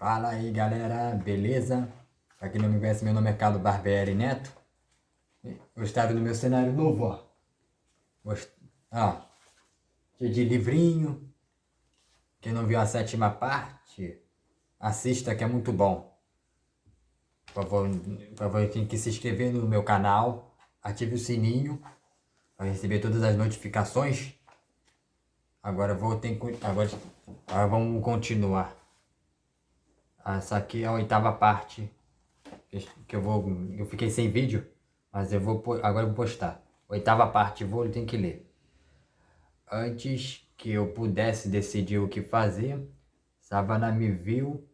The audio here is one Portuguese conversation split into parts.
Fala aí galera, beleza? Pra quem não me conhece, meu nome é Carlos Barbieri Neto. Gostaram do meu cenário novo, ó? Ó, cheio de livrinho. Quem não viu a 7ª parte, assista que é muito bom. Por favor, tem que se inscrever no meu canal, ative o sininho para receber todas as notificações. Agora vamos continuar. Essa aqui é a 8ª parte. Eu fiquei sem vídeo, mas agora eu vou postar. 8ª parte, tem que ler. Antes que eu pudesse decidir o que fazer, Savana me viu.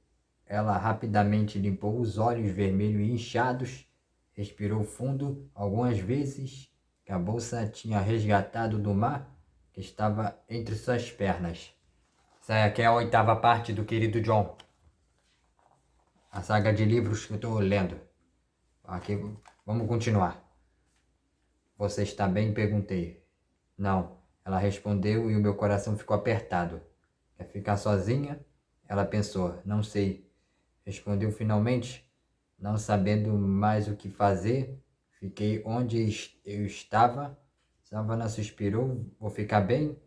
Ela rapidamente limpou os olhos vermelhos e inchados, respirou fundo algumas vezes, que a bolsa tinha resgatado do mar que estava entre suas pernas. Essa aqui é a 8ª parte do querido John. A saga de livros que eu estou lendo. Aqui, vamos continuar. Você está bem? Perguntei. Não, ela respondeu e o meu coração ficou apertado. Quer ficar sozinha? Ela pensou. Não sei. Respondeu finalmente. Não sabendo mais o que fazer, fiquei onde eu estava. Savana suspirou. Vou ficar bem?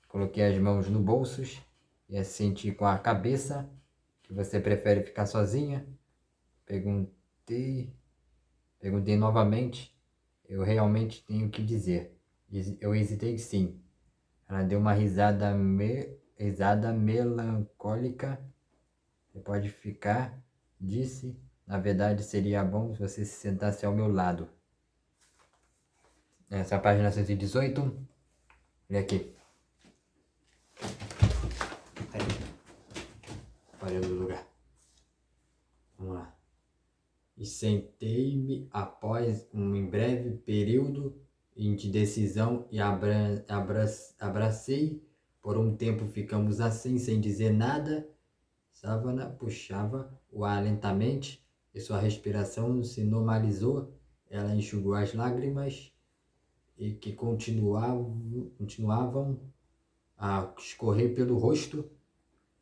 Coloquei as mãos no bolsos e assenti com a cabeça. Que você prefere ficar sozinha? Perguntei novamente. Eu realmente tenho que dizer. Eu hesitei sim. Ela deu uma risada melancólica. Você pode ficar, disse. Na verdade, seria bom se você se sentasse ao meu lado. Essa é a página 118. Olha aqui. Parei no lugar. Vamos lá. E sentei-me após um breve período de decisão e abracei. Por um tempo ficamos assim, sem dizer nada. Savana puxava o ar lentamente e sua respiração se normalizou. Ela enxugou as lágrimas e que continuavam a escorrer pelo rosto.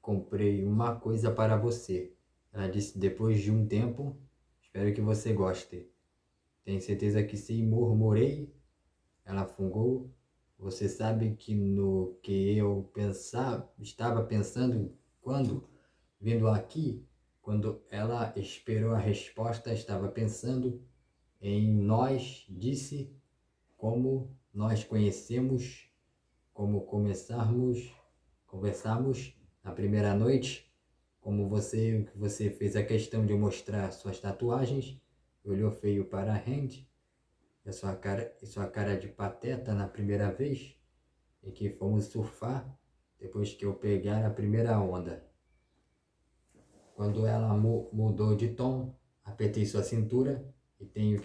Comprei uma coisa para você, ela disse depois de um tempo. Espero que você goste. Tenho certeza que sim, murmurei. Ela fungou. Você sabe que no que eu estava pensando quando vindo aqui? Quando ela esperou a resposta, estava pensando em nós, disse, como nós como conversamos na primeira noite, como você fez a questão de mostrar suas tatuagens, olhou feio para Randy, e sua cara de pateta na primeira vez, e que fomos surfar depois que eu pegar a primeira onda. Quando ela mudou de tom, apertei sua cintura e tenho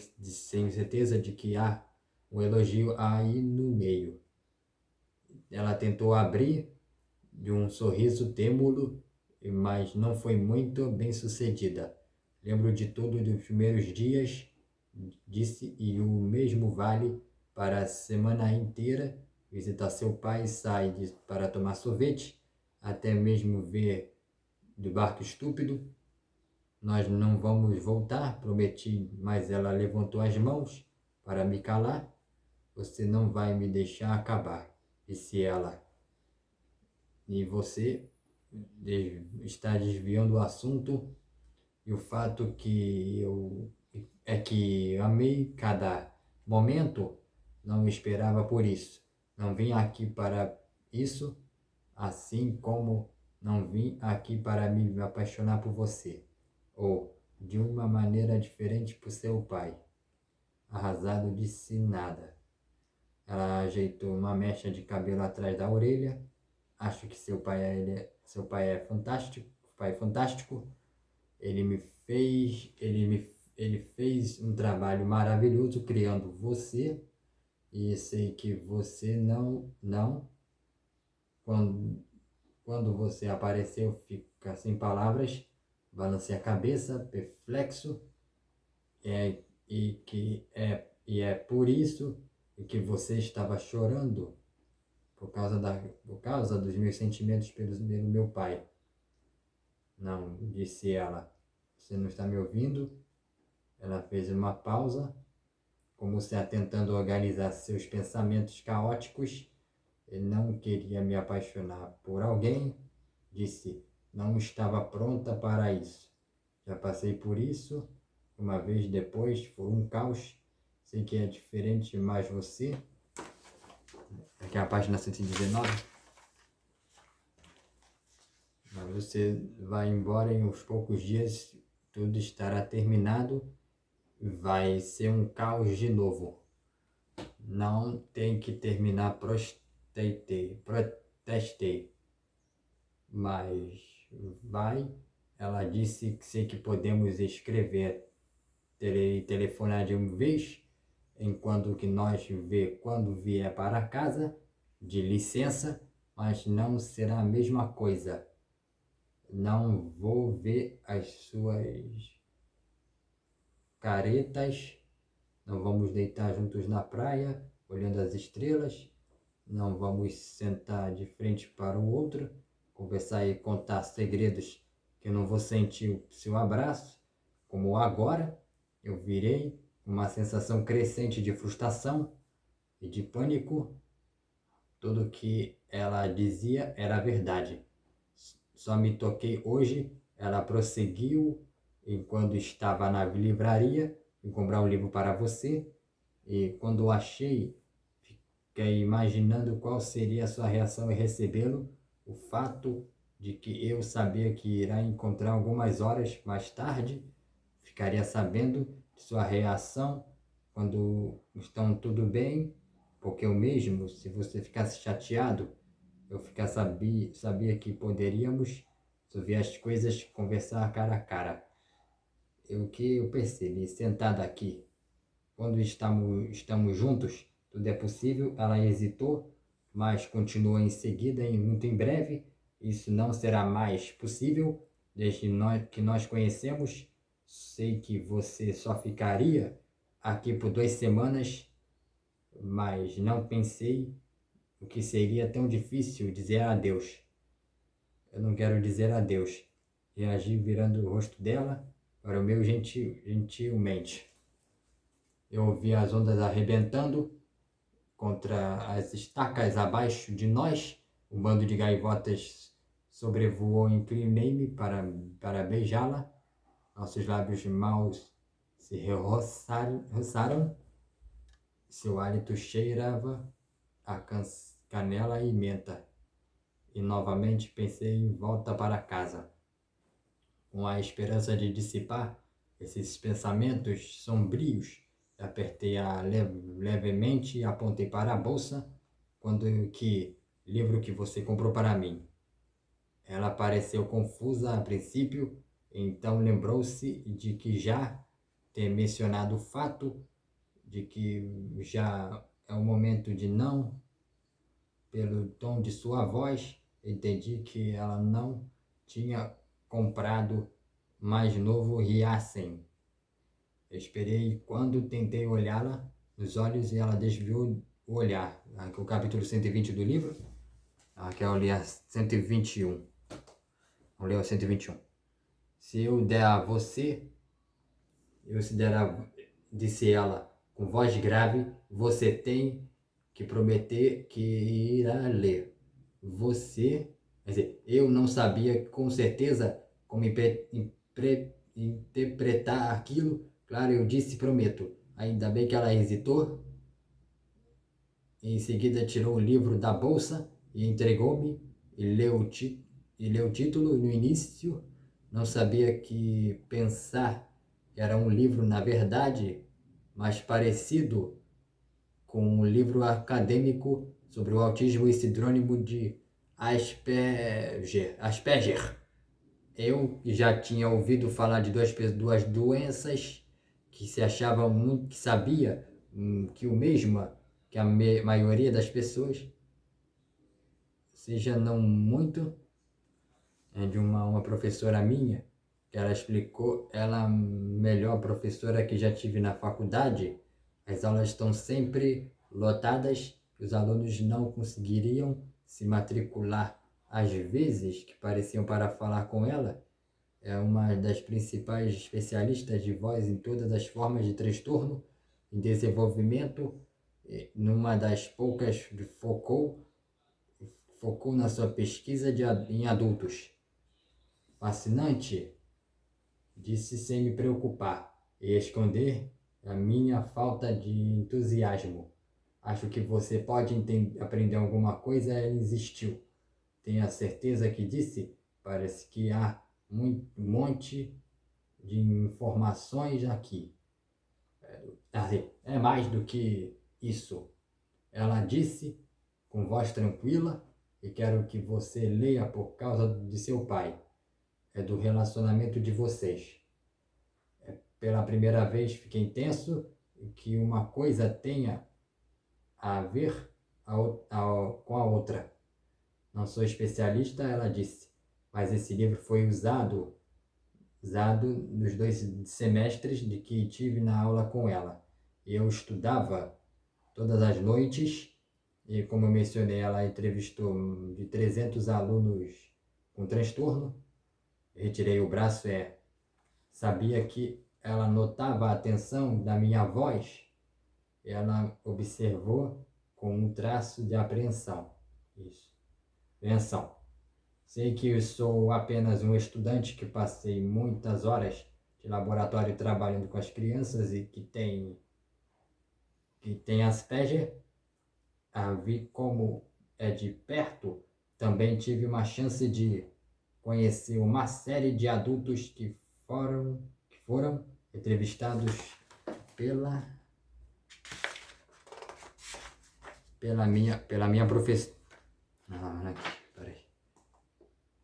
certeza de que há um elogio aí no meio. Ela tentou abrir de um sorriso têmulo, mas não foi muito bem sucedida. Lembro de tudo dos primeiros dias, disse, e o mesmo vale para a semana inteira. Visitar seu pai, sair para tomar sorvete, até mesmo ver do barco estúpido. Nós não vamos voltar, prometi, mas ela levantou as mãos para me calar. Você não vai me deixar acabar, disse ela. E você está desviando o assunto, e o fato que amei cada momento, não esperava por isso. Não vim aqui para isso, assim como não vim aqui para me apaixonar por você, ou de uma maneira diferente por seu pai. Arrasado, disse nada. Ela ajeitou uma mecha de cabelo atrás da orelha. Acho que seu pai é fantástico. Pai fantástico. Ele fez um trabalho maravilhoso criando você. E sei que você não. Quando você apareceu, fica sem palavras. Balancei a cabeça, perplexo. E é por isso que você estava chorando, por causa dos meus sentimentos pelo meu pai. Não, disse ela. Você não está me ouvindo? Ela fez uma pausa, como se tentando organizar seus pensamentos caóticos. Eu não queria me apaixonar por alguém, disse. Não estava pronta para isso. Já passei por isso. Uma vez depois, foi um caos. Sei que é diferente, mas você... Aqui é a página 119. Mas você vai embora em uns poucos dias, tudo estará terminado. Vai ser um caos de novo. Não tem que terminar, protestei. Mas vai. Ela disse que sei que podemos escrever e telefonar de uma vez, enquanto que nós vê quando vier para casa, de licença, mas não será a mesma coisa. Não vou ver as suas caretas, não vamos deitar juntos na praia, olhando as estrelas, não vamos sentar de frente para o outro, conversar e contar segredos que eu não vou sentir o seu abraço, como agora eu virei uma sensação crescente de frustração e de pânico. Tudo que ela dizia era verdade. Só me toquei hoje, ela prosseguiu, enquanto estava na livraria, em comprar um livro para você, e quando achei, fiquei imaginando qual seria a sua reação em recebê-lo, o fato de que eu sabia que irá encontrar algumas horas mais tarde, ficaria sabendo de sua reação quando estão tudo bem, porque eu mesmo, se você ficasse chateado, eu sabia que poderíamos resolver as coisas, conversar cara a cara. O que eu percebi, sentado aqui, quando estamos juntos, tudo é possível. Ela hesitou, mas continuou em seguida, e muito em breve, isso não será mais possível, desde que nós conhecemos. Sei que você só ficaria aqui por 2 semanas, mas não pensei o que seria tão difícil dizer adeus. Eu não quero dizer adeus. Reagi virando o rosto dela para o meu gentilmente. Eu ouvi as ondas arrebentando contra as estacas abaixo de nós. Um bando de gaivotas sobrevoou. Inclinei-me para beijá-la. Nossos lábios maus se roçaram. Seu hálito cheirava a canela e menta. E novamente pensei em volta para casa. Com a esperança de dissipar esses pensamentos sombrios, apertei-a levemente e apontei para a bolsa. Livro que você comprou para mim? Ela pareceu confusa a princípio, então lembrou-se de que já ter mencionado o fato de que já é o momento de não. Pelo tom de sua voz, entendi que ela não tinha comprado mais novo Riasen. Esperei quando tentei olhá-la nos olhos e ela desviou o olhar. Aqui é o capítulo 120 do livro. Aqui é o 121. Vamos ler o 121. Se eu der a você, disse ela com voz grave, você tem que prometer que irá ler. Quer dizer, eu não sabia com certeza como interpretar aquilo. Claro, eu disse prometo. Ainda bem que ela hesitou. Em seguida tirou o livro da bolsa e entregou-me e leu o título no início. Não sabia que pensar era um livro, na verdade, mais parecido com um livro acadêmico sobre o autismo e síndrome de Asperger. Eu já tinha ouvido falar de duas doenças que se achava muito, que sabia que o mesmo, que a maioria das pessoas, seja não muito, é de uma professora minha, que ela explicou, ela a melhor professora que já tive na faculdade. As aulas estão sempre lotadas, os alunos não conseguiriam se matricular. Às vezes, que pareciam para falar com ela, é uma das principais especialistas de voz em todas as formas de transtorno em desenvolvimento. Numa das poucas que focou na sua pesquisa em adultos. Fascinante, disse sem me preocupar e esconder a minha falta de entusiasmo. Acho que você pode aprender alguma coisa, ela insistiu. Tenha certeza que disse? Parece que há um monte de informações aqui. É mais do que isso. Ela disse com voz tranquila e quero que você leia por causa de seu pai. É do relacionamento de vocês. Pela primeira vez fiquei tenso que uma coisa tenha a ver com a outra. Não sou especialista, ela disse, mas esse livro foi usado nos 2 semestres de que tive na aula com ela. Eu estudava todas as noites e, como eu mencionei, ela entrevistou de 300 alunos com transtorno. Retirei o braço, sabia que ela notava a atenção da minha voz. Ela observou com um traço de apreensão. Isso. Apreensão. Sei que eu sou apenas um estudante que passei muitas horas de laboratório trabalhando com as crianças e que tem Asperger. Vi como é de perto. Também tive uma chance de conhecer uma série de adultos que foram entrevistados pela minha professora.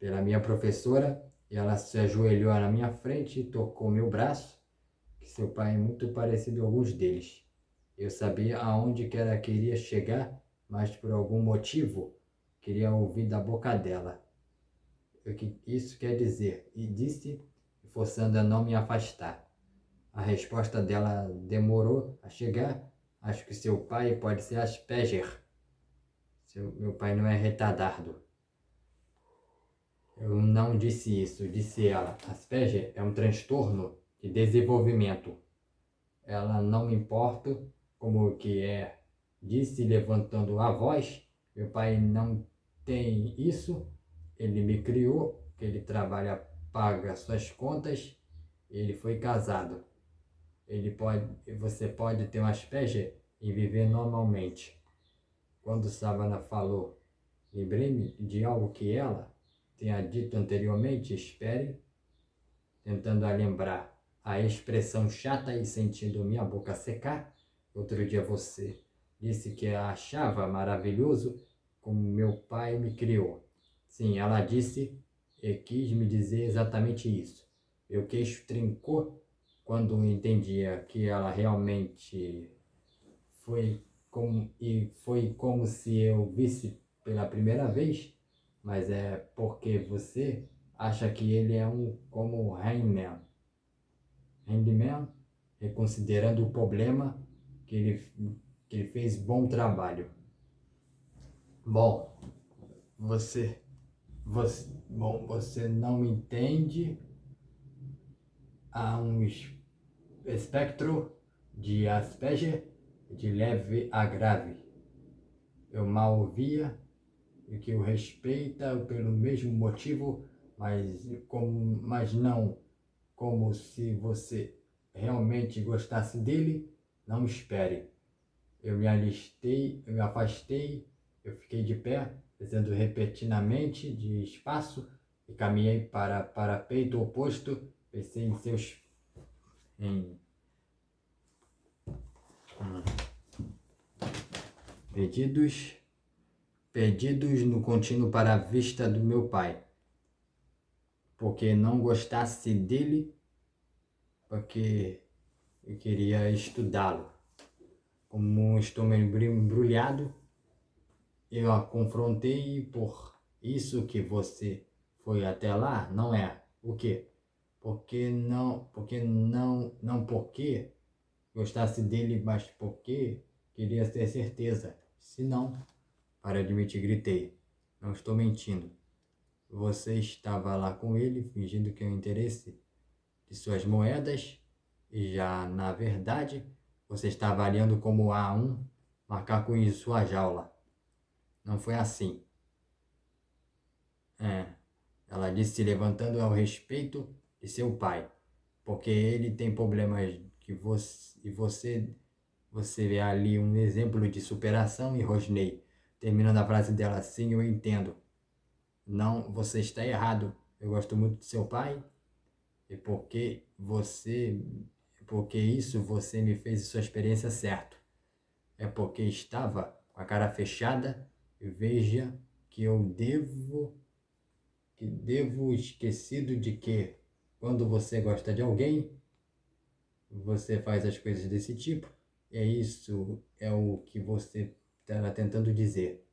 Pela minha professora, e ela se ajoelhou na minha frente e tocou meu braço, que seu pai é muito parecido a alguns deles. Eu sabia aonde que ela queria chegar, mas por algum motivo queria ouvir da boca dela. O que isso quer dizer? E disse, forçando a não me afastar. A resposta dela demorou a chegar. Acho que seu pai pode ser Asperger. Meu pai não é retardado. Eu não disse isso, disse ela. Asperger é um transtorno de desenvolvimento. Ela não me importa como que é, disse levantando a voz. Meu pai não tem isso. Ele me criou, ele trabalha, paga suas contas. Ele foi casado. Você pode ter um Asperger e viver normalmente. Quando Savannah falou, lembrei-me de algo que ela tinha dito anteriormente. Espere, tentando lembrar a expressão chata e sentindo minha boca secar. Outro dia você disse que a achava maravilhoso como meu pai me criou. Sim, ela disse e quis me dizer exatamente isso. Meu queixo trincou quando entendia que ela realmente foi como se eu visse pela primeira vez, mas é porque você acha que ele é como Rain Man, reconsiderando o problema que ele fez bom trabalho. Bom, você não me entende. Há um espectro de Asperger de leve a grave. Eu mal ouvia e que o respeita pelo mesmo motivo, mas não como se você realmente gostasse dele. Não espere. Eu me afastei, eu fiquei de pé, fazendo repetidamente de espaço e caminhei para peito oposto. Pensei em seus pedidos no contínuo para a vista do meu pai, porque não gostasse dele, porque eu queria estudá-lo. Como estou meio embrulhado, eu a confrontei por isso que você foi até lá, não é? O quê? Porque gostasse dele, mas porque queria ter certeza. Se não, para admitir, gritei. Não estou mentindo. você estava lá com ele, fingindo que é o interesse de suas moedas, e já, na verdade, você está avaliando como há um macaco em sua jaula. Não foi assim. É, ela disse, levantando ao respeito de seu pai, porque ele tem problemas que você vê ali um exemplo de superação e rosnei. Terminando a frase dela, sim, eu entendo. Não, você está errado. Eu gosto muito de seu pai e porque isso você me fez sua experiência certo. É porque estava com a cara fechada e veja que devo esquecido de que quando você gosta de alguém, você faz as coisas desse tipo. É isso, é o que você estava tentando dizer.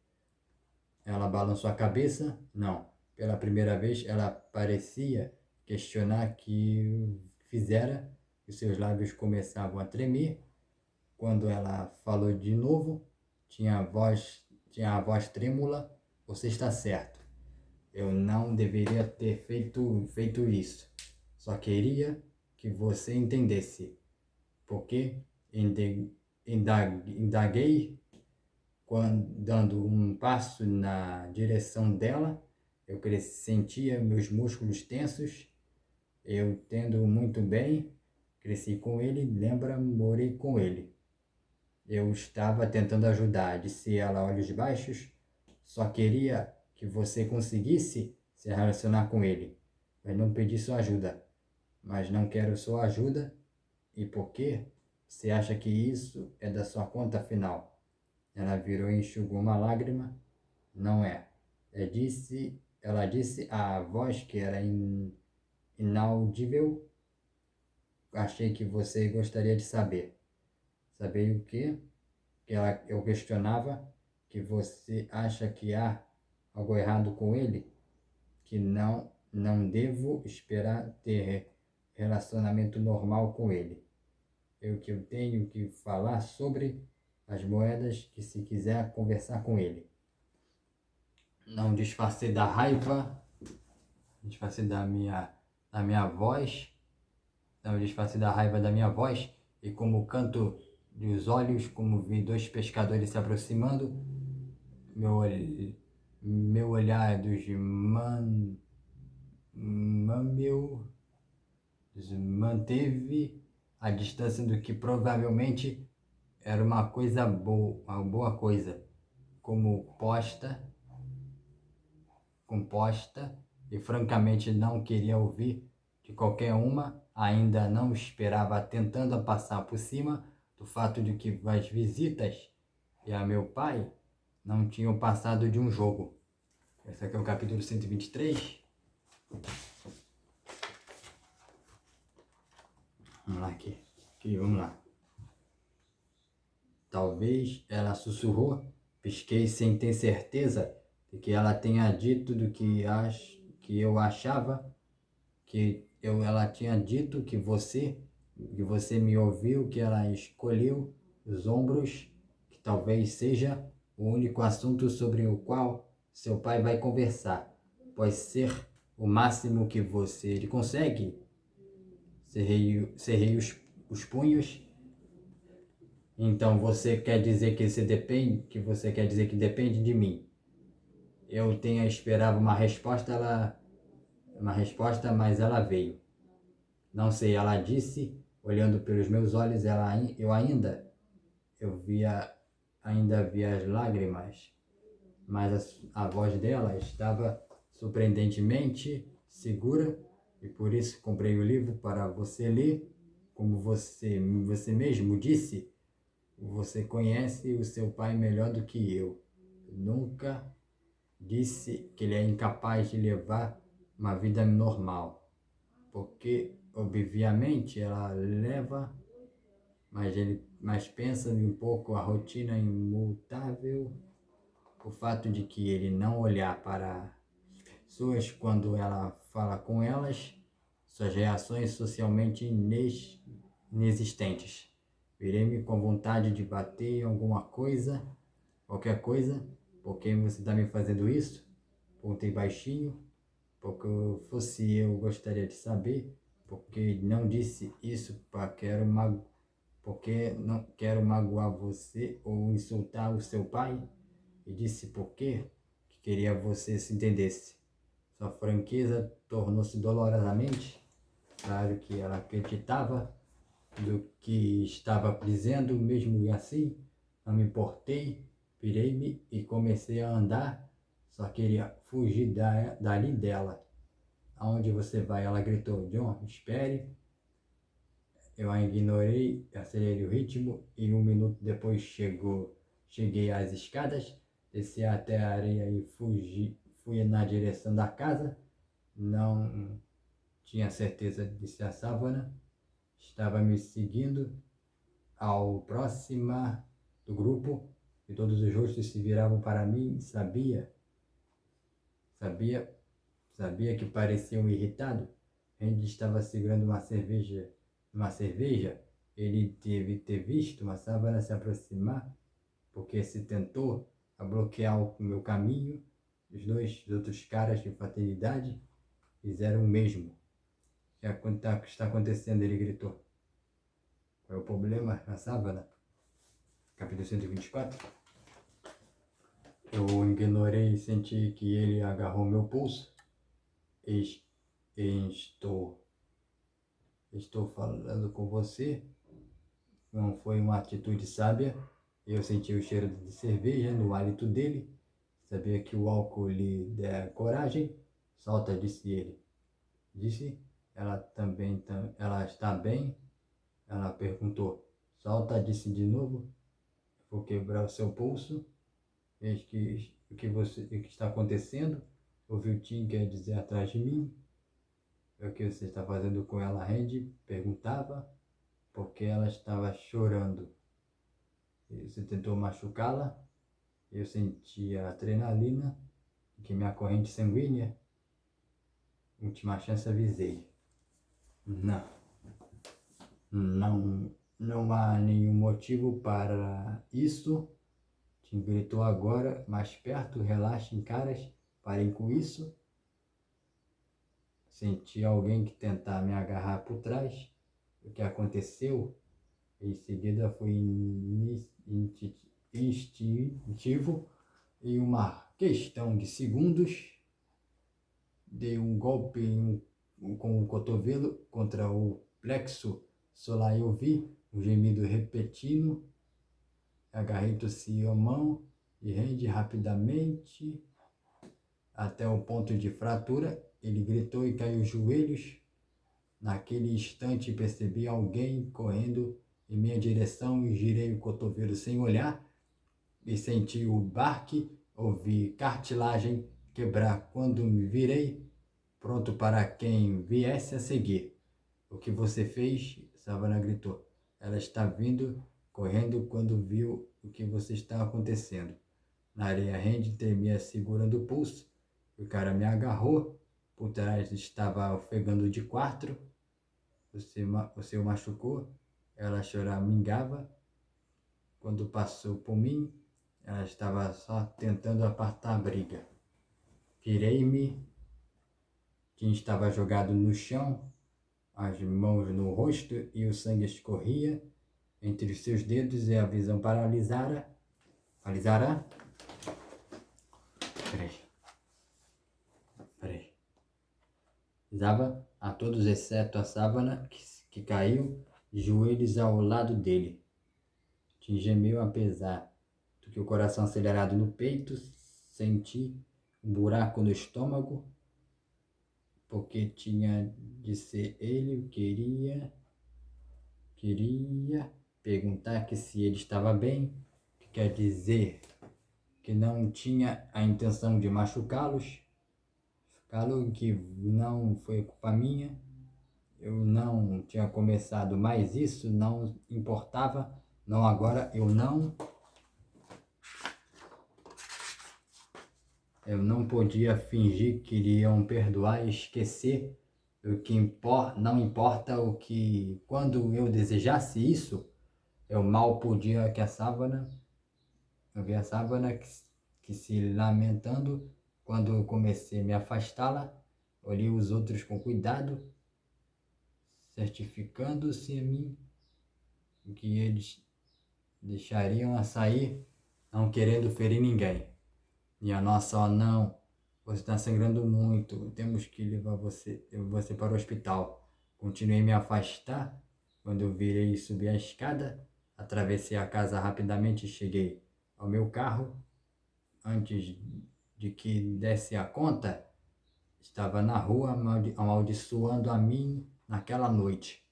Ela balançou a cabeça. Não. Pela primeira vez, ela parecia questionar que fizera. E seus lábios começavam a tremer. Quando ela falou de novo, tinha a voz trêmula. Você está certo. Eu não deveria ter feito isso. Só queria que você entendesse. Porque indaguei dando um passo na direção dela. Eu sentia meus músculos tensos. Eu tendo muito bem, cresci com ele, morei com ele. Eu estava tentando ajudar, disse ela, olhos baixos. Só queria que você conseguisse se relacionar com ele. Eu não pedi sua ajuda, mas não quero sua ajuda. E por quê? Você acha que isso é da sua conta final? Ela virou e enxugou uma lágrima. Não é. Ela disse a voz que era inaudível. Achei que você gostaria de saber. Saber o quê? Eu questionava que você acha que há algo errado com ele, que não devo esperar ter relacionamento normal com ele. Eu tenho que falar sobre as moedas que se quiser conversar com ele. Não disfarcei da raiva, disfarcei da minha voz, não disfarcei da raiva da minha voz, e como o canto dos olhos, como vi dois pescadores se aproximando, meu olhar meu manteve a distância do que provavelmente era uma coisa boa, uma boa coisa, como composta, e francamente não queria ouvir de qualquer uma, ainda não esperava, tentando passar por cima do fato de que as visitas e a meu pai não tinham passado de um jogo. Esse aqui é o capítulo 123. Vamos lá aqui, vamos lá. Talvez ela sussurrou, pisquei sem ter certeza de que ela tenha dito do que eu achava ela tinha dito que você me ouviu, que ela escolheu os ombros, que talvez seja o único assunto sobre o qual seu pai vai conversar. Pode ser o máximo que ele consegue. Cerrei os punhos. Então você quer dizer que você quer dizer que depende de mim. Esperava uma resposta, mas ela veio. Não sei, ela disse, olhando pelos meus olhos, ainda via as lágrimas, mas a voz dela estava surpreendentemente segura, e por isso comprei o livro para você ler. Como você mesmo disse, você conhece o seu pai melhor do que eu. Nunca disse que ele é incapaz de levar uma vida normal, porque obviamente ela leva, mas pensa um pouco a rotina imutável, o fato de que ele não olhar para pessoas quando ela fala com elas, suas reações socialmente inexistentes. Virei-me com vontade de bater em alguma coisa, qualquer coisa. Por que você está me fazendo isso? Perguntei baixinho. porque fosse eu gostaria de saber, porque não disse isso porque não quero magoar você ou insultar o seu pai, e disse porque que queria você se entendesse. Sua franqueza tornou-se dolorosamente claro que ela acreditava do que estava dizendo, mesmo assim, não me importei, virei-me e comecei a andar, só queria fugir dali dela. Aonde você vai? Ela gritou. John, espere. Eu a ignorei, acelerei o ritmo e 1 minuto depois cheguei às escadas, desci até a areia e fui na direção da casa. Não tinha certeza de se a savana estava me seguindo. Ao próxima do grupo, e todos os rostos se viravam para mim, sabia, sabia que pareciam irritados. Andy estava segurando uma cerveja. Ele deve ter visto uma savana se aproximar, porque se tentou a bloquear o meu caminho. Os dois outros caras de fraternidade fizeram o mesmo. O que está acontecendo? Ele gritou. Qual é o problema na savana? Capítulo 124. Eu ignorei e senti que ele agarrou meu pulso. E estou falando com você. Não foi uma atitude sábia. Eu senti o cheiro de cerveja no hálito dele. Sabia que o álcool lhe der coragem. Solta, disse ele. Disse, ela está bem? Ela perguntou. Solta, disse de novo. Vou quebrar o seu pulso. O que está acontecendo? Ouvi o Tim quer dizer atrás de mim. O que você está fazendo com ela, Randy? Perguntava, porque ela estava chorando. Você tentou machucá-la? Eu sentia adrenalina, que minha corrente sanguínea. Última chance, avisei. Não, não há nenhum motivo para isso. Tim gritou agora, mais perto. Relaxem, caras, parem com isso. Senti alguém que tentar me agarrar por trás. O que aconteceu? Em seguida foi instintivo. Em uma questão de segundos, dei um golpe com o cotovelo contra o plexo solar. Eu vi um gemido repetindo. Agarrei, tossi a mão e rende rapidamente até o ponto de fratura. Ele gritou e caiu os joelhos. Naquele instante percebi alguém correndo em minha direção e girei o cotovelo sem olhar e senti o barque, ouvi cartilagem quebrar quando me virei, pronto para quem viesse a seguir. O que você fez? Savannah gritou. Ela está vindo, correndo quando viu o que você está acontecendo. Na areia, Randy tremia segurando o pulso. O cara me agarrou. Por trás estava ofegando de quatro. Você o machucou? Ela choramingava. Quando passou por mim, ela estava só tentando apartar a briga. Virei-me. Quem estava jogado no chão, as mãos no rosto e o sangue escorria entre os seus dedos e a visão paralisara. Peraí. Zava a todos exceto a Savannah, que caiu de joelhos ao lado dele. Tim gemeu apesar do que o coração acelerado no peito. Senti um buraco no estômago, porque tinha de ser ele. Queria perguntar que se ele estava bem, que quer dizer que não tinha a intenção de machucá-los. Falou que não foi culpa minha, eu não tinha começado mais isso, não importava, não agora, eu não podia fingir que iriam perdoar e esquecer. O que não importa o que, quando eu desejasse isso, eu mal podia que eu vi a Savannah que se lamentando quando eu comecei a me afastá-la. olhei os outros com cuidado, certificando-se a mim que eles deixariam a sair, não querendo ferir ninguém. Minha nossa, ó não, você está sangrando muito, temos que levar você para o hospital. Continuei a me afastar. Quando eu virei e subi a escada, atravessei a casa rapidamente e cheguei ao meu carro. Antes de que desse a conta, estava na rua amaldiçoando a mim naquela noite.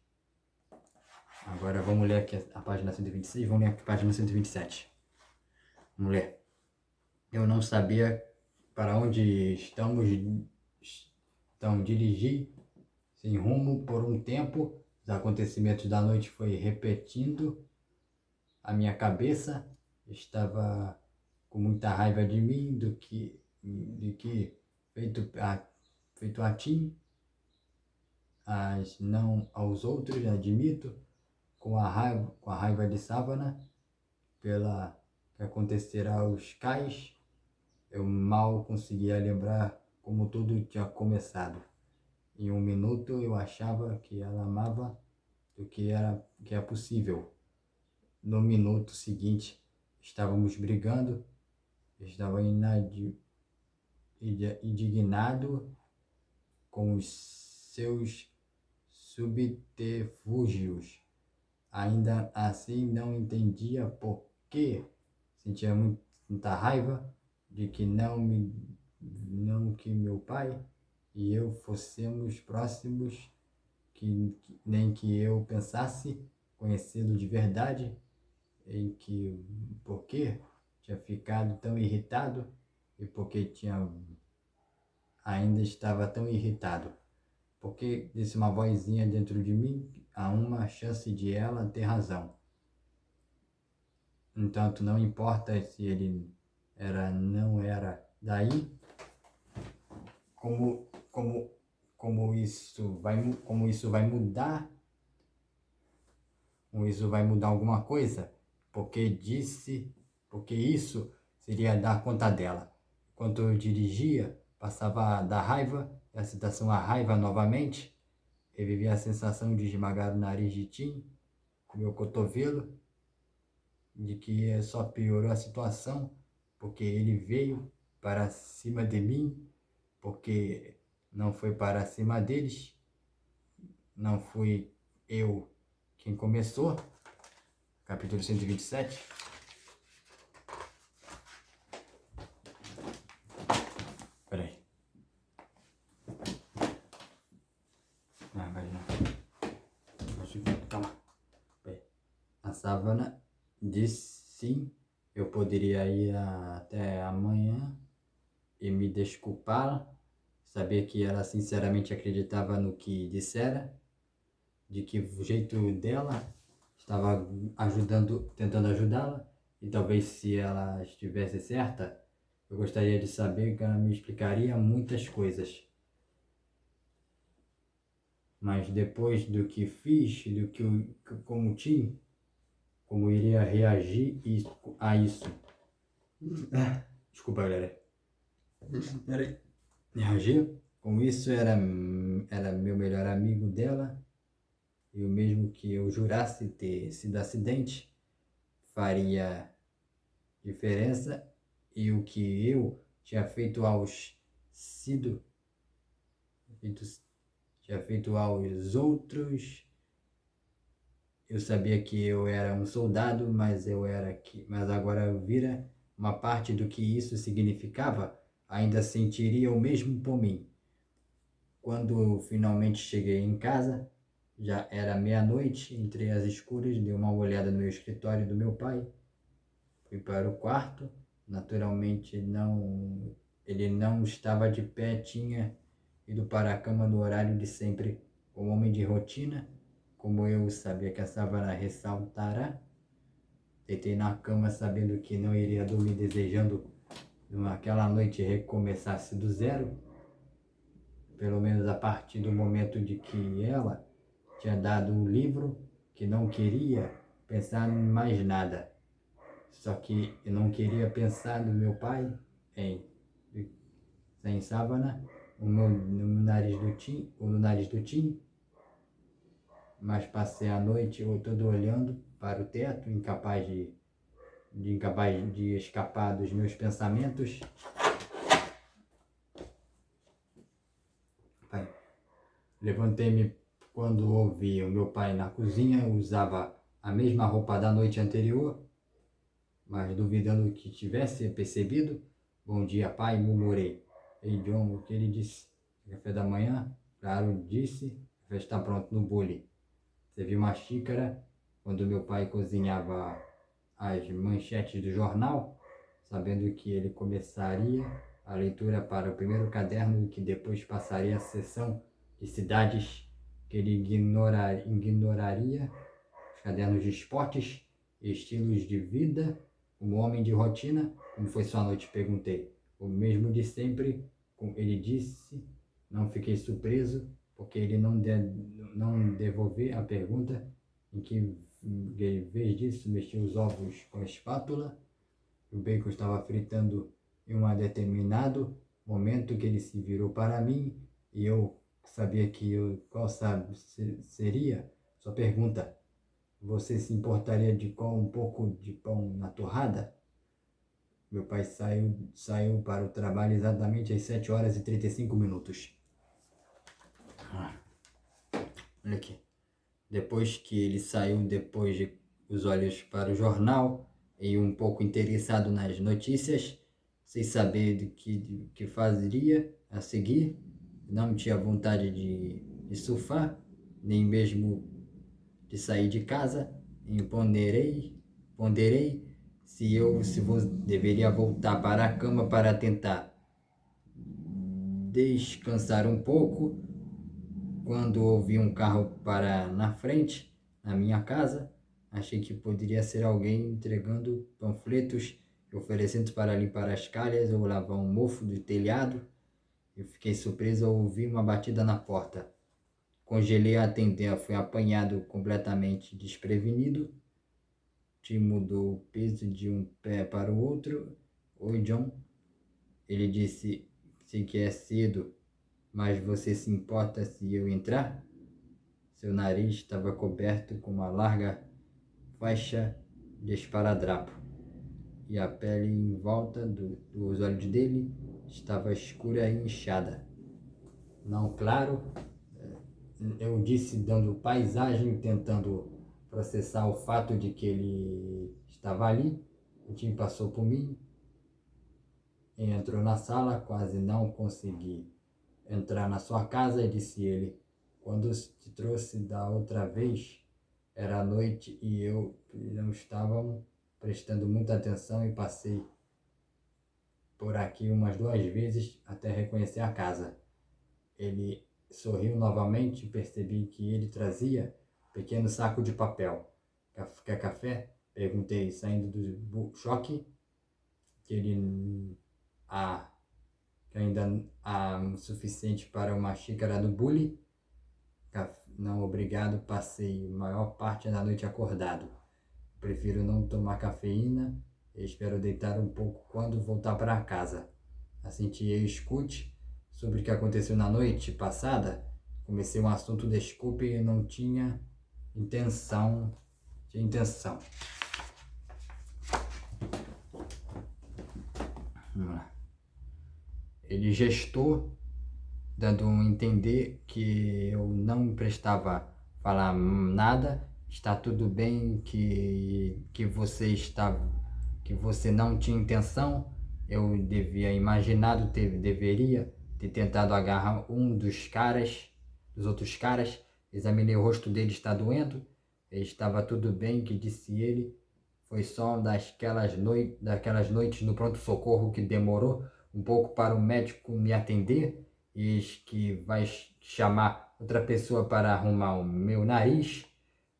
Agora vamos ler aqui a página 126, vamos ler aqui a página 127. Vamos ler. Eu não sabia para onde dirigi sem rumo por um tempo. Os acontecimentos da noite foi repetindo. A minha cabeça estava com muita raiva de mim, feito a ti, mas não aos outros, admito, com a raiva de Sávana, pela que acontecerá aos cais. Eu mal conseguia lembrar como tudo tinha começado. Em um minuto eu achava que ela amava do que é possível. No minuto seguinte estávamos brigando. Estava indignado com os seus subterfúgios. Ainda assim não entendia por que sentia muita raiva de que não que meu pai e eu fossemos próximos, nem que eu pensasse conhecê-lo de verdade, em que porque tinha ficado tão irritado e porque ainda estava tão irritado. Porque disse uma vozinha dentro de mim, há uma chance de ela ter razão. Entanto, não importa se ele não era daí, como isso vai mudar, alguma coisa, porque isso seria dar conta dela. Enquanto eu dirigia, passava da raiva, a citação a raiva novamente, revivi a sensação de esmagar o nariz de Tim com meu cotovelo, de que só piorou a situação, porque ele veio para cima de mim, porque não foi para cima deles, não fui eu quem começou. Capítulo 127. Peraí. Vai não. Calma. Peraí. A Savana disse sim, eu poderia ir até amanhã e me desculpar. Sabia que ela sinceramente acreditava no que dissera, de que o jeito dela estava tentando ajudá-la, e talvez se ela estivesse certa, eu gostaria de saber que ela me explicaria muitas coisas. Mas depois do que fiz, como iria reagir a isso. Desculpa, galera. Peraí. Reagir? Com isso era meu melhor amigo dela, e o mesmo que eu jurasse ter sido acidente faria diferença, e o que eu tinha feito aos outros. Eu sabia que eu era um soldado, mas agora eu vira uma parte do que isso significava, ainda sentiria o mesmo por mim. Quando eu finalmente cheguei em casa, já era meia-noite, entrei às escuras, dei uma olhada no escritório do meu pai, fui para o quarto. Naturalmente ele não estava de pé, tinha ido para a cama no horário de sempre, como homem de rotina, como eu sabia que a Savana ressaltará. Deitei na cama sabendo que não iria dormir, desejando naquela noite recomeçasse do zero, pelo menos a partir do momento de que ela tinha dado um livro, que não queria pensar em mais nada. Só que eu não queria pensar no meu pai sem Savana, no nariz do Tim, mas passei a noite todo olhando para o teto, incapaz de escapar dos meus pensamentos. Levantei-me quando ouvi o meu pai na cozinha, usava a mesma roupa da noite anterior, mas duvidando que tivesse percebido. Bom dia, pai, murmurei. Ei, John, o que ele disse? Café da manhã? Claro, disse. O café está pronto no bule. Servi uma xícara quando meu pai cozinhava as manchetes do jornal, sabendo que ele começaria a leitura para o primeiro caderno, que depois passaria a seção de cidades que ele ignoraria, os cadernos de esportes, estilos de vida, um homem de rotina. Como foi sua noite? Perguntei. O mesmo de sempre, ele disse. Não fiquei surpreso, porque ele não devolveu a pergunta, em que, em vez disso, mexia os ovos com a espátula. O bacon estava fritando em um determinado momento que ele se virou para mim, e eu sabia qual seria sua pergunta. Você se importaria de com um pouco de pão na torrada? Meu pai saiu para o trabalho exatamente às 7h35. Olha aqui. Depois que ele saiu, depois de os olhos para o jornal e um pouco interessado nas notícias, sem saber do que fazeria a seguir, não tinha vontade de surfar, nem mesmo de sair de casa. E ponderei se deveria voltar para a cama para tentar descansar um pouco, quando ouvi um carro parar na frente, na minha casa. Achei que poderia ser alguém entregando panfletos e oferecendo para limpar as calhas ou lavar um mofo do telhado. Eu fiquei surpreso ao ouvir uma batida na porta. Congelei a atender, fui apanhado completamente desprevenido. Tim mudou o peso de um pé para o outro. Oi, John. Ele disse: sei que é cedo, mas você se importa se eu entrar? Seu nariz estava coberto com uma larga faixa de esparadrapo, e a pele em volta dos olhos dele estava escura e inchada. Não, claro, eu disse, dando paisagem, tentando processar o fato de que ele estava ali. O time passou por mim, entrou na sala. Quase não consegui entrar na sua casa, disse ele. Quando te trouxe da outra vez, era noite e eu não estava prestando muita atenção, e passei por aqui umas 2 vezes até reconhecer a casa. Ele sorriu novamente e percebi que ele trazia um pequeno saco de papel. Quer café? Perguntei, saindo do choque que ainda há o suficiente para uma xícara do bule. Não, obrigado, passei a maior parte da noite acordado. Prefiro não tomar cafeína e espero deitar um pouco quando voltar para casa. Assenti eu escute sobre o que aconteceu na noite passada. Comecei um assunto, desculpe, e não tinha intenção. Ele gestou, dando a entender que eu não prestava falar nada. Está tudo bem, que você não tinha intenção. Eu deveria ter tentado agarrar um dos outros caras. Examinei o rosto dele, está doendo. Estava tudo bem, que disse ele. Foi só daquelas noites no pronto-socorro que demorou um pouco para o médico me atender, e que vai chamar outra pessoa para arrumar o meu nariz,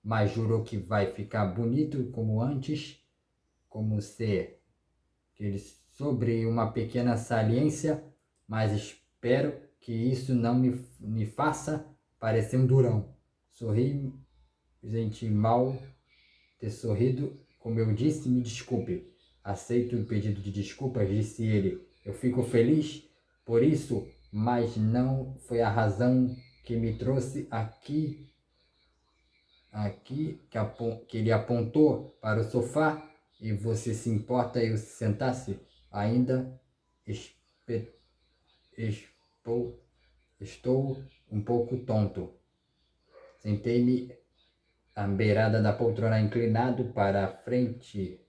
mas jurou que vai ficar bonito como antes, como ser sobre uma pequena saliência, mas espero que isso não me faça parecer um durão. Sorri, gente, mal ter sorrido. Como eu disse, me desculpe. Aceito o pedido de desculpas, disse ele. Eu fico feliz por isso, mas não foi a razão que me trouxe aqui, que ele apontou para o sofá e você se importa eu se sentasse? Ainda espe- estou, estou um pouco tonto. Sentei-me à beirada da poltrona inclinado para a frente,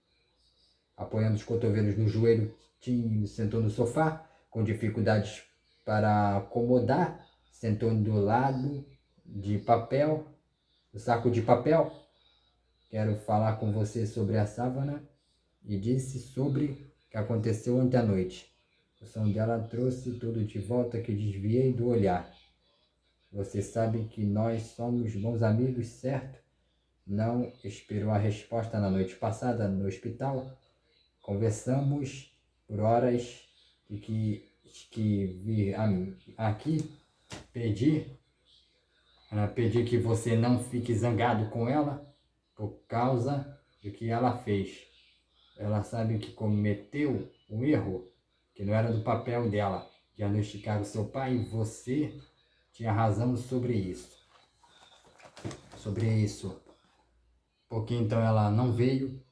apoiando os cotovelos no joelho, Tim sentou no sofá, com dificuldades para acomodar, sentou do lado de papel, do saco de papel. Quero falar com você sobre a Savannah e disse sobre o que aconteceu ontem à noite. O som dela trouxe tudo de volta que desviei do olhar. Você sabe que nós somos bons amigos, certo? Não esperou a resposta na noite passada no hospital. Conversamos por horas e que vir aqui pedir, pedir que você não fique zangado com ela por causa do que ela fez. Ela sabe que cometeu um erro, que não era do papel dela diagnosticar o seu pai e você tinha razão sobre isso. Sobre isso. Porque então ela não veio.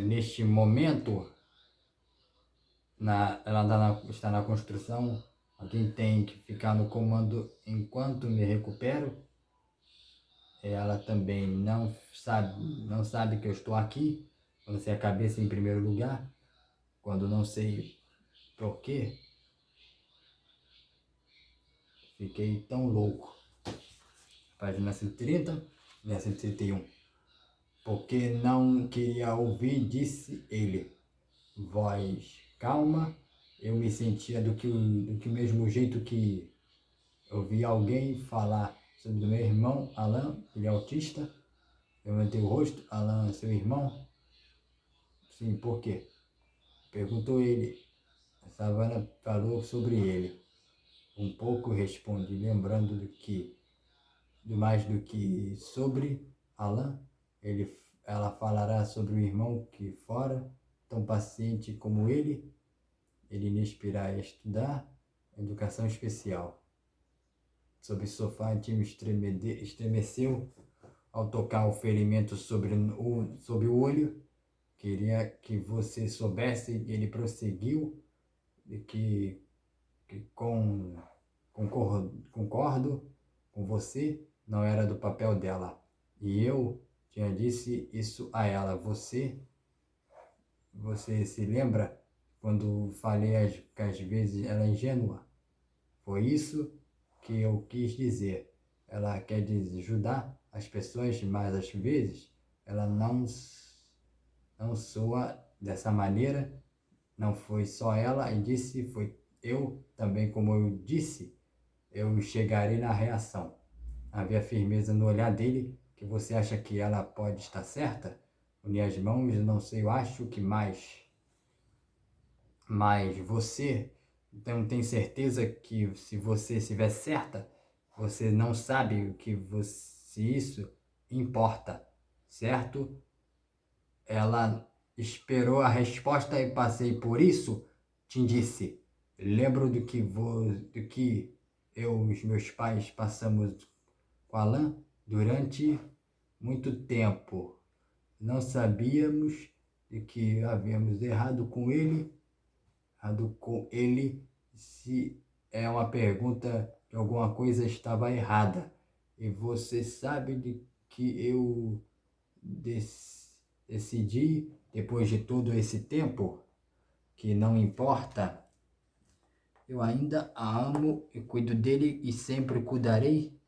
Neste momento, ela está na construção. Alguém tem que ficar no comando enquanto me recupero. Ela também não sabe que eu estou aqui. Quando sei a cabeça em primeiro lugar. Quando não sei por quê. Fiquei tão louco. Página 130, né, 131. Porque não queria ouvir, disse ele. Voz calma. Eu me sentia do que mesmo jeito que eu vi alguém falar sobre o meu irmão, Alan, ele é autista. Eu levantei o rosto. Alan, seu irmão? Sim, por quê? Perguntou ele. A Savannah falou sobre ele. Um pouco respondi, lembrando mais do que sobre Alan. Ela falará sobre o irmão que fora, tão paciente como ele inspirará a estudar educação especial. Sobre o sofá, o time estremeceu ao tocar o ferimento sobre o olho. Queria que você soubesse, ele prosseguiu, concordo com você, não era do papel dela. E eu tinha disse isso a ela. Você se lembra quando falei que às vezes ela é ingênua? Foi isso que eu quis dizer. Ela quer ajudar as pessoas, mas às vezes ela não soa dessa maneira. Não foi só ela, e disse, foi eu também, como eu disse, eu chegarei na reação. Havia firmeza no olhar dele. Que você acha que ela pode estar certa? Uni as mãos, não sei, eu acho que mais. Mas você então tem certeza que se você estiver certa, você não sabe o que isso importa, certo? Ela esperou a resposta e passei por isso, te disse. Lembro do que eu e os meus pais passamos com Alan durante muito tempo. Não sabíamos de que havíamos errado com ele, se é uma pergunta que alguma coisa estava errada. E você sabe de que eu decidi, depois de todo esse tempo, que não importa, eu ainda a amo e cuido dele e sempre cuidarei,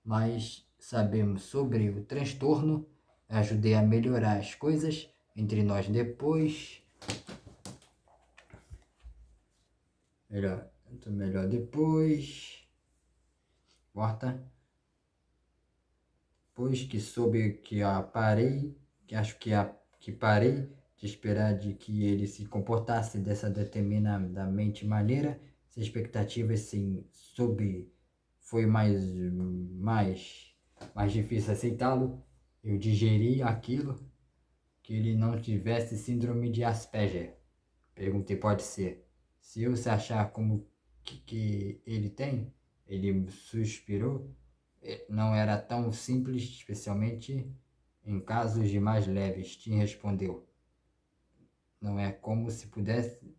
mas sabemos sobre o transtorno, ajudei a melhorar as coisas entre nós depois. Melhor depois. Corta. Depois que soube que parei de esperar de que ele se comportasse dessa determinadamente maneira, as expectativas foi mais difícil aceitá-lo. Eu digeri aquilo, que ele não tivesse síndrome de Asperger. Perguntei, pode ser. Se eu se achar como que ele tem, ele suspirou, não era tão simples, especialmente em casos de mais leves. Tim respondeu. Não é como se pudesse,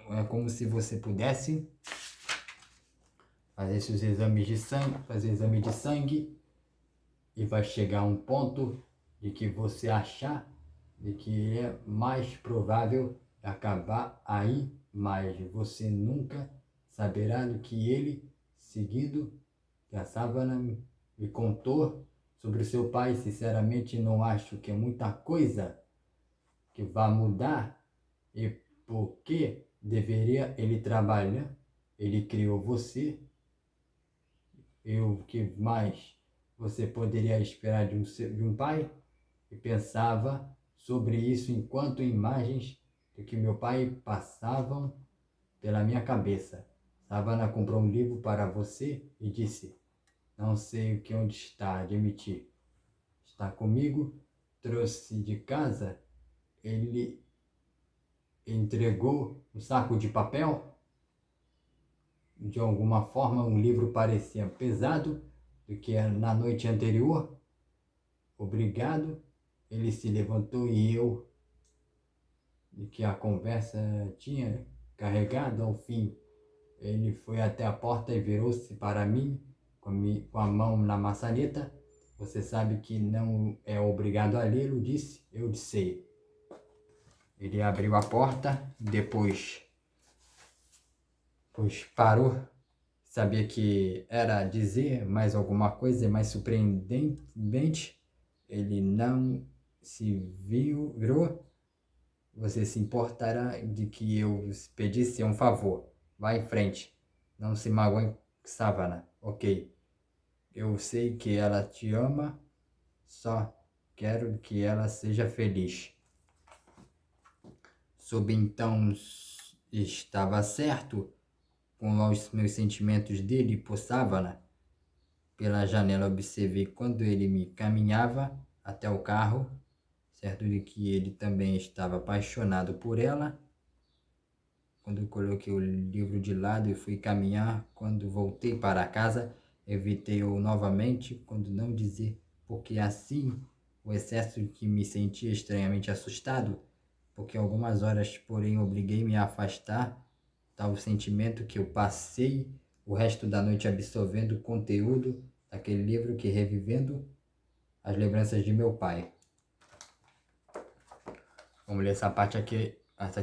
não é como se você pudesse fazer esses fazer exame de sangue e vai chegar a um ponto de que você achar de que é mais provável acabar aí, mas você nunca saberá do que ele, seguindo que a Savana me contou sobre o seu pai. Sinceramente, não acho que é muita coisa que vá mudar. E por que deveria ele trabalhar? Ele criou você. E o que mais você poderia esperar de um pai? E pensava sobre isso enquanto imagens do que meu pai passavam pela minha cabeça. Savana comprou um livro para você e disse: Não sei o que onde está, admiti. Está comigo? Trouxe de casa? Ele entregou um saco de papel? De alguma forma, um livro parecia pesado do que era na noite anterior. Obrigado. Ele se levantou e eu, de que a conversa tinha carregado ao fim, ele foi até a porta e virou-se para mim com a mão na maçaneta. Você sabe que não é obrigado a lê-lo, disse. Eu disse. Ele abriu a porta, depois parou. Sabia que era dizer mais alguma coisa mais surpreendente. Ele não se virou. Você se importará de que eu pedisse um favor? Vá em frente. Não se magoe, Savana. Ok. Eu sei que ela te ama. Só quero que ela seja feliz. Soube então estava certo com os meus sentimentos dele por Savana. Pela janela observei quando ele me caminhava até o carro, certo de que ele também estava apaixonado por ela. Quando coloquei o livro de lado e fui caminhar, quando voltei para casa, evitei-o novamente, quando não dizer, porque assim o excesso de que me sentia estranhamente assustado, porque algumas horas, porém, obriguei-me a afastar tal sentimento que eu passei o resto da noite absorvendo o conteúdo daquele livro que revivendo as lembranças de meu pai. Vamos ler essa parte aqui. Essa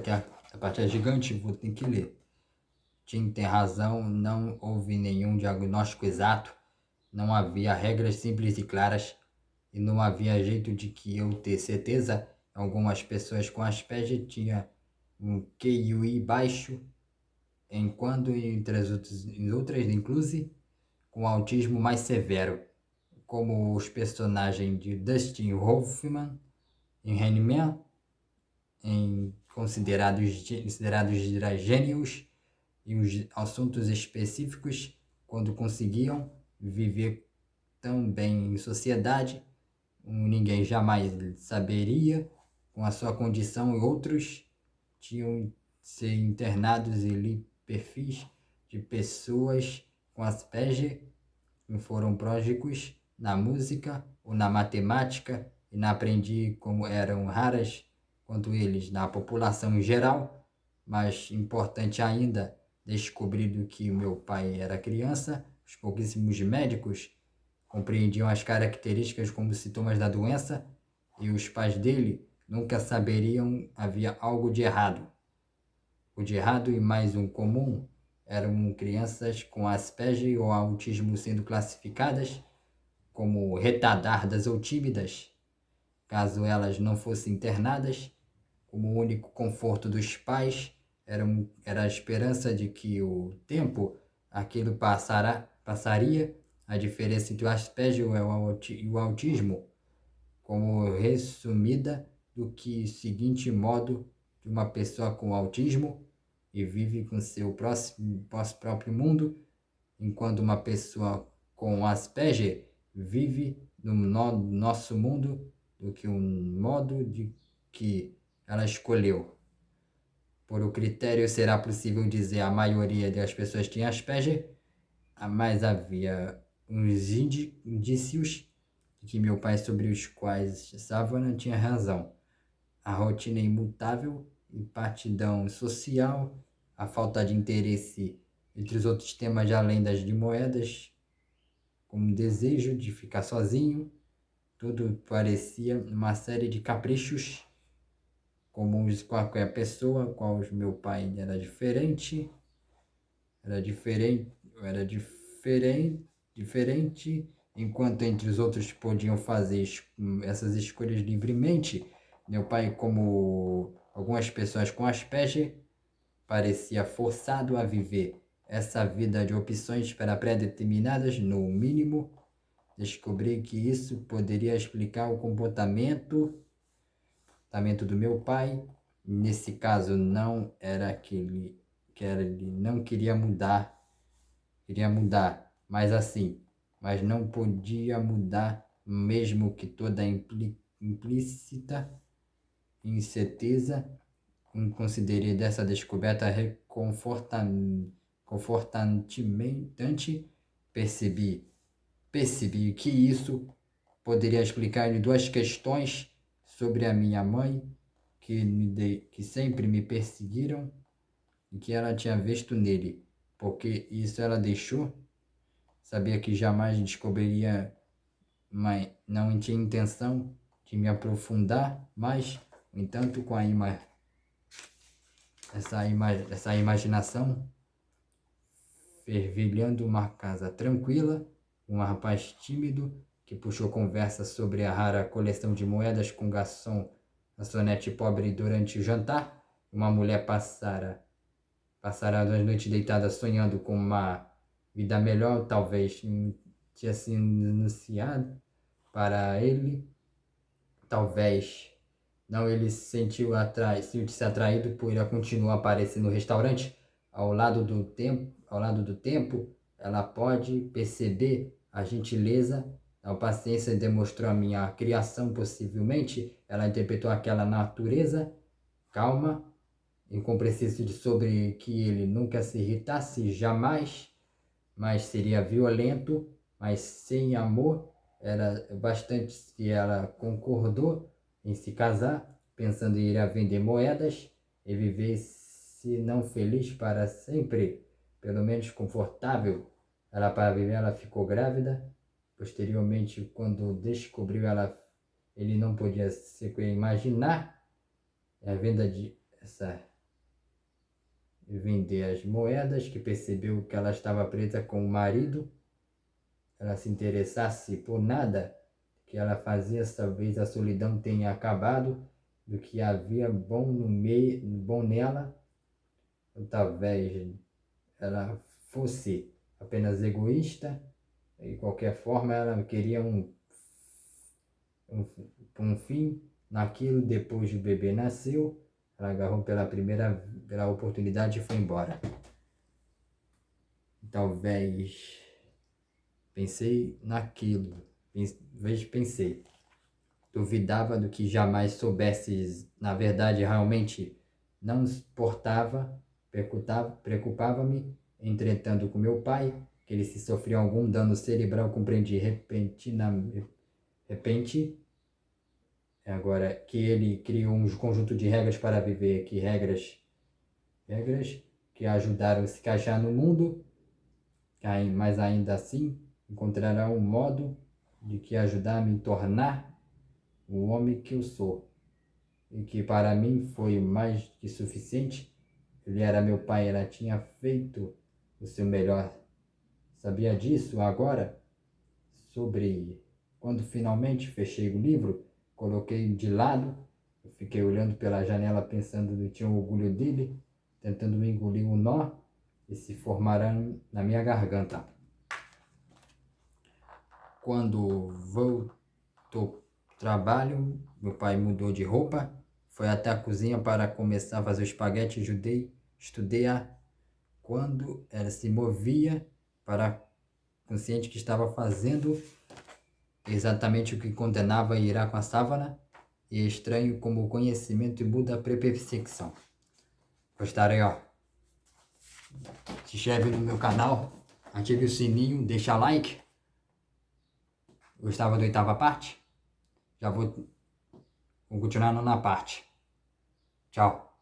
parte é gigante, vou ter que ler. Tim tem razão, não houve nenhum diagnóstico exato, não havia regras simples e claras, e não havia jeito de que eu ter certeza. Algumas pessoas com Asperger tinham um QI baixo, enquanto entre as outras, inclusive, com autismo mais severo, como os personagens de Dustin Hoffman em Rain Man, considerados gênios, e os assuntos específicos, quando conseguiam viver tão bem em sociedade, ninguém jamais saberia com a sua condição, e outros tinham ser internados e li perfis de pessoas com Asperger que foram pródigos na música ou na matemática e não aprendi como eram raras quanto eles na população em geral, mas importante ainda, descobrindo que o meu pai era criança, os pouquíssimos médicos compreendiam as características como sintomas da doença e os pais dele nunca saberiam havia algo de errado. O de errado e mais um comum eram crianças com Asperger ou autismo sendo classificadas como retardadas ou tímidas, caso elas não fossem internadas. Como o único conforto dos pais era a esperança de que o tempo aquilo passaria. A diferença entre o Asperger e o autismo, como resumida do que seguinte modo de uma pessoa com autismo e vive com seu próprio mundo, enquanto uma pessoa com Asperger vive no nosso mundo do que um modo de que ela escolheu. Por o critério será possível dizer a maioria das pessoas tinha Asperger, mas havia uns indícios de que meu pai sobre os quais Savana tinha razão. A rotina imutável, partidão social, a falta de interesse entre os outros temas além das de moedas, como o desejo de ficar sozinho, tudo parecia uma série de caprichos comuns de qualquer pessoa, qual meu pai era diferente, enquanto entre os outros podiam fazer essas escolhas livremente. Meu pai, como algumas pessoas com Asperger, parecia forçado a viver essa vida de opções pré-determinadas, no mínimo. Descobri que isso poderia explicar o comportamento do meu pai. Nesse caso, não era que ele não queria mudar, mas não podia mudar, mesmo que toda implícita incerteza. Considerei dessa descoberta confortante. Percebi que isso poderia explicar duas questões sobre a minha mãe, que sempre me perseguiram e que ela tinha visto nele, porque isso ela deixou. Sabia que jamais descobriria, mas não tinha intenção de me aprofundar mais. No entanto, com essa imaginação fervilhando uma casa tranquila, um rapaz tímido que puxou conversa sobre a rara coleção de moedas com garçom, garçonete pobre durante o jantar. Uma mulher passara as noites deitada sonhando com uma vida melhor, talvez tinha sido anunciado para ele, talvez não. Ele sentiu-se atraído por ir a continuar aparecendo no restaurante. Ao lado do tempo, ela pode perceber a gentileza, a paciência demonstrou a minha criação. Possivelmente ela interpretou aquela natureza calma, incompreensível sobre que ele nunca se irritasse jamais, mas seria violento, mas sem amor. Era bastante se ela concordou em se casar, pensando em ir a vender moedas e viver, se não feliz para sempre, pelo menos confortável. Ela ficou grávida. Posteriormente, quando descobriu, ele não podia sequer imaginar a venda vender as moedas, que percebeu que ela estava presa com o marido. Ela se interessasse por nada que ela fazia, talvez a solidão tenha acabado, do que havia bom nela, ou talvez ela fosse apenas egoísta. De qualquer forma, ela queria um fim naquilo. Depois o bebê nasceu, ela agarrou pela oportunidade e foi embora. Talvez pensei naquilo, pensei. Duvidava do que jamais soubesses. Na verdade, realmente não importava. Preocupava-me, entretanto, com meu pai, que ele se sofreu algum dano cerebral. Compreendi agora que ele criou um conjunto de regras para viver, que regras que ajudaram a se encaixar no mundo, mas ainda assim encontrará um modo de que ajudar a me tornar o homem que eu sou, e que para mim foi mais que suficiente. Ele era meu pai, ela tinha feito o seu melhor. Sabia disso agora. Quando finalmente fechei o livro, coloquei de lado, eu fiquei olhando pela janela pensando que tinha orgulho dele, tentando engolir um nó e se formarão na minha garganta. Quando voltou trabalho, meu pai mudou de roupa, foi até a cozinha para começar a fazer o espaguete. Estudei-a quando ela se movia, para consciente que estava fazendo exatamente o que condenava irá com a sávana, e é estranho como o conhecimento muda a percepção. Gostaram aí, ó. Se inscreve no meu canal, ative o sininho, deixa like. Gostava da oitava parte? Já vou continuar na nona parte. Tchau.